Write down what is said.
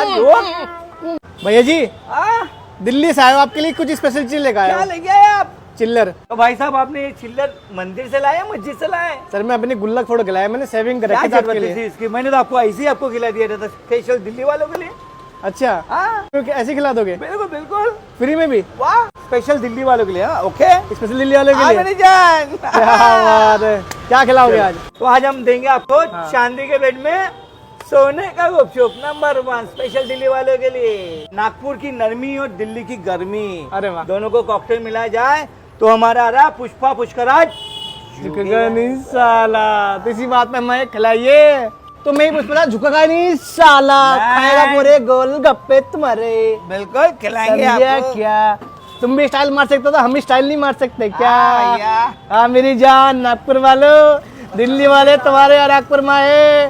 रुक। भैया जी हाँ? दिल्ली से आए हो, आपके लिए कुछ स्पेशल चीज लेकर क्या आया लेके आए आप? चिल्लर। तो भाई साहब आपने ये चिल्लर मंदिर से लाया मस्जिद से लाया? सर मैं अपनी गुल्लक फोड़ के लाया, मैंने सेविंग कर क्या रखी थी आपके जरूरत लिए। थी इसकी? मैंने तो आपको ऐसे ही आपको खिला दिया था स्पेशल दिल्ली वालों के लिए। अच्छा हाँ क्योंकि ऐसे खिला दोगे बिल्कुल बिल्कुल। फ्री में भी? वाह स्पेशल दिल्ली वालों के लिए। हाँ ओके स्पेशल दिल्ली वालों के लिए। मेरी जान। क्या बात है, क्या खिलाओगे आज? तो आज हम देंगे आपको चांदी के बेड में सोने का गुपचुप नंबर 1 स्पेशल दिल्ली वालों के लिए। नागपुर की नरमी और दिल्ली की गर्मी, अरे वाह। दोनों को कॉकटेल मिलाया जाए तो हमारा आ रहा पुष्पा पुष्कराज। झुकेगा नहीं साला, तो इसी बात में मैं खिलाइए तो मैं ही पुष्पा झुकेगा नहीं साला, खाएगा पूरे गोल गप्पे तुम्हारे। बिल्कुल खिलाएंगे समझा आपको। क्या? तुम भी स्टाइल मार सकते हो तो हम भी स्टाइल नहीं मार सकते क्या? भैया। हाँ मेरी जान नागपुर वालों, दिल्ली वाले तुम्हारे और नागपुर में आए।